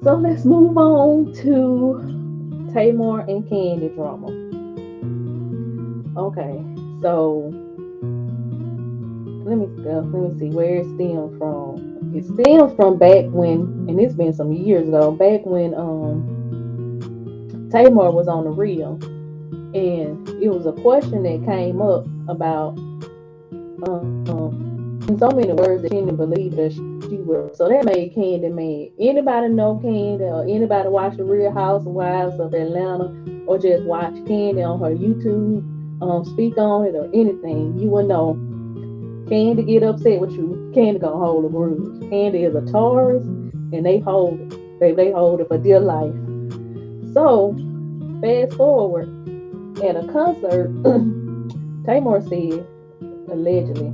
So let's move on to Tamar and Kandi drama. Okay, so let me see where it stems from. It stems from back when, and it's been some years ago, back when Tamar was on the reel, and it was a question that came up about in so many words that she didn't believe that she was. So that made Kandi mad. Anybody know Kandi or anybody watch the Real Housewives of Atlanta or just watch Kandi on her YouTube, speak on it or anything, you will know Kandi get upset with you. Kandi gonna hold a grudge. Kandi is a Taurus and they hold it. They hold it for dear life. So fast forward at a concert, Tamar said, allegedly,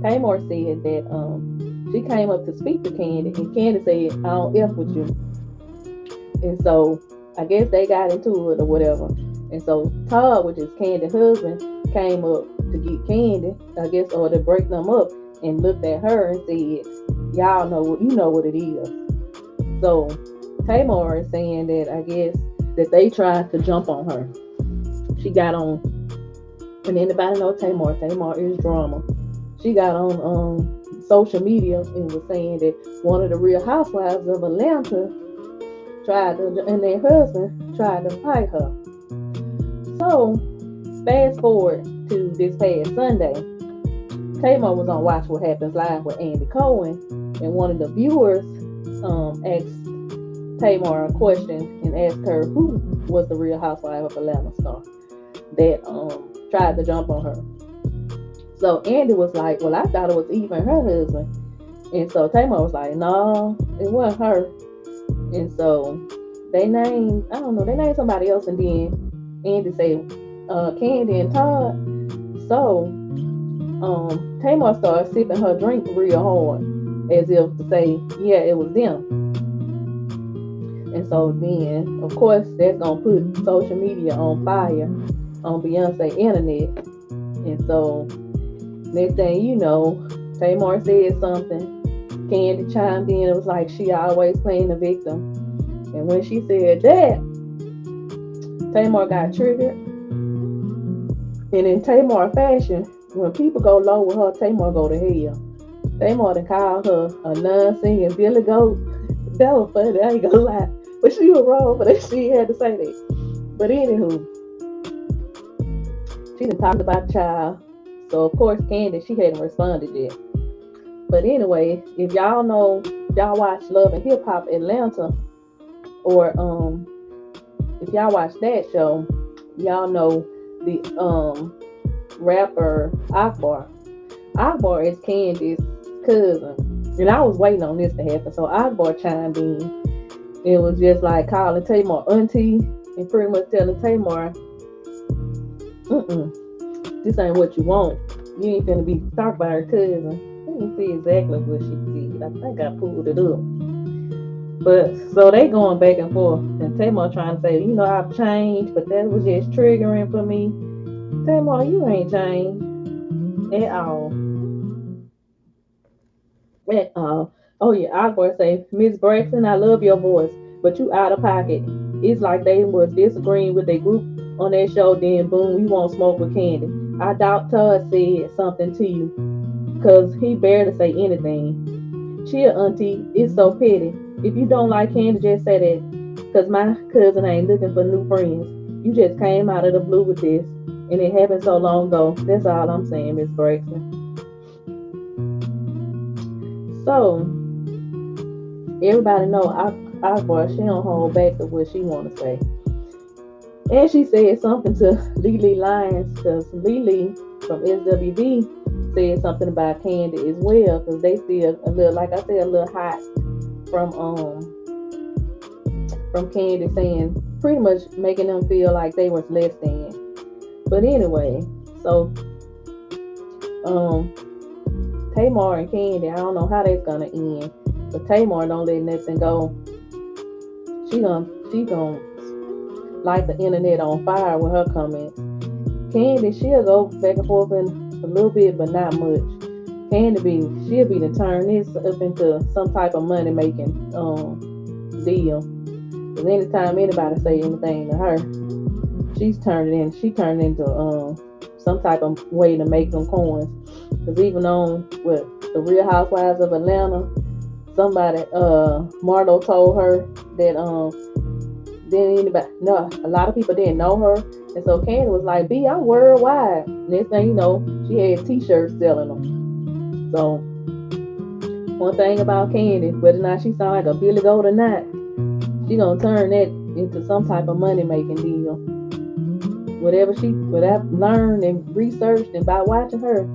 Tamar said that she came up to speak to Kandi, and Kandi said, "I don't f with you." And so I guess they got into it or whatever. And so Todd, which is Candy's husband, came up to get Kandi, I guess, or to break them up, and looked at her and said, "Y'all know what it is." So Tamar is saying that I guess that they tried to jump on her. She got on, and anybody know Tamar? Tamar is drama. She got on social media and was saying that one of the Real Housewives of Atlanta tried to, and their husband tried to fight her. So fast forward to this past Sunday, Tamar was on Watch What Happens Live with Andy Cohen, and one of the viewers asked Tamar a question and asked her who was the Real Housewife of Atlanta star that tried to jump on her. So Andy was like, "Well, I thought it was even her husband." And so Tamar was like, "No, it wasn't her." And so they named somebody else, and then Andy said, Kandi and Todd. So Tamar started sipping her drink real hard, as if to say, "Yeah, it was them." And so then, of course, that's gonna put social media on fire on Beyonce internet. And so next thing you know, Tamar said something. Kandi chimed in. It was like she always playing the victim. And when she said that, Tamar got triggered. And in Tamar fashion, when people go low with her, Tamar go to hell. Tamar done called her a non-singing Billy Goat. That was funny, I ain't gonna lie. But she was wrong for that she had to say that. But anywho, she done talked about the child. So of course Kandi, she hadn't responded yet. But anyway, if y'all know, y'all watch Love and Hip Hop Atlanta, or if y'all watch that show, y'all know the rapper Akbar. Akbar is Candy's cousin. And I was waiting on this to happen. So Akbar chimed in. It was just like calling Tamar auntie and pretty much telling Tamar, this ain't what you want. You ain't gonna be stalked by her cousin. Let me see exactly what she said. I think I pulled it up. But so they going back and forth, and Tamar trying to say, I've changed, but that was just triggering for me. Tamar, you ain't changed at all. At all. Oh yeah, Akbar say, "Miss Braxton, I love your voice, but you out of pocket." It's like they was disagreeing with their group on that show, then boom, you won't smoke with Kandi. I doubt Todd said something to you, cause he barely say anything. Chill, auntie, it's so petty. If you don't like Kandi, just say that, cause my cousin ain't looking for new friends. You just came out of the blue with this, and it happened so long ago. That's all I'm saying, Miss Braxton. So everybody know Akbar, she don't hold back to what she want to say. And she said something to Lily Lyons, because Lily from SWV said something about Kandi as well, because they still a little, like I said, a little hot from Kandi, saying pretty much making them feel like they was less than. But anyway, so Tamar and Kandi, I don't know how that's gonna end, but Tamar don't let nothing go. She gonna light the internet on fire with her comments. Kandi, she'll go back and forth in a little bit, but not much. Kandi she'll be to turn this up into some type of money making deal. Because anytime anybody say anything to her, she turned it into some type of way to make some coins. Because even on with the Real Housewives of Atlanta, somebody Marlo told her that didn't anybody no a lot of people didn't know her, and so Kandi was like, "B, I'm worldwide." Next thing you know, she had T-shirts selling them. So one thing about Kandi, whether or not she sound like a Billy Goat or not, she gonna turn that into some type of money making deal. Whatever I've learned and researched and by watching her,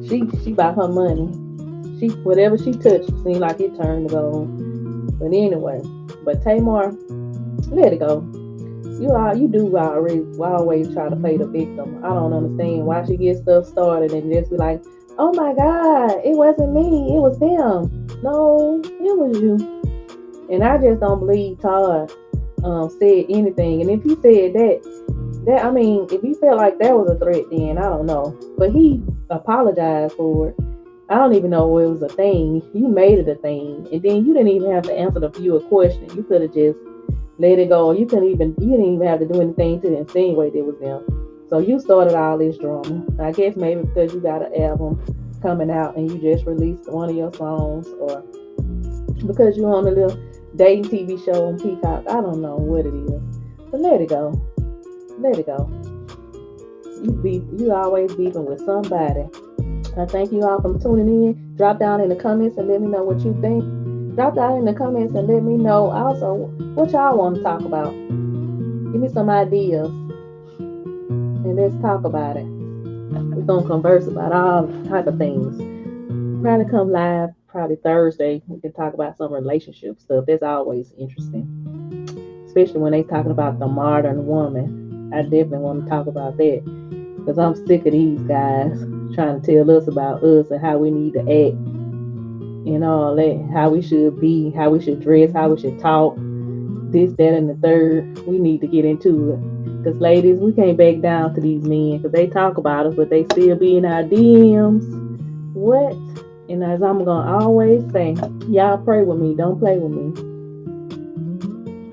she about her money. She whatever she touched seemed like it turned to gold. But anyway, but Tamar, let it go. You do always try to play the victim. I don't understand why she gets stuff started and just be like, "Oh my God, it wasn't me, it was them." No, it was you. And I just don't believe Todd said anything. And if he said that I mean, if he felt like that was a threat, then I don't know. But he apologized for it. I don't even know it was a thing. You made it a thing, and then you didn't even have to answer the viewer question. You could have just let it go. You didn't even have to do anything to insinuate it was them. So you started all this drama. I guess maybe because you got an album coming out and you just released one of your songs, or because you're on a little dating TV show on Peacock. I don't know what it is, but let it go. Let it go. You always beefing with somebody. I thank you all for tuning in. Drop down in the comments and let me know what you think. Drop down in the comments and let me know also what y'all want to talk about. Give me some ideas and let's talk about it. We're gonna converse about all type of things. Probably come live probably Thursday. We can talk about some relationship stuff. That's always interesting, especially when they talking about the modern woman. I definitely want to talk about that because I'm sick of these guys trying to tell us about us and how we need to act and all that, how we should be, how we should dress, how we should talk, this, that, and the third. We need to get into it because, ladies, we can't back down to these men because they talk about us, but they still be in our DMs. What? And as I'm gonna always say, y'all pray with me, don't play with me.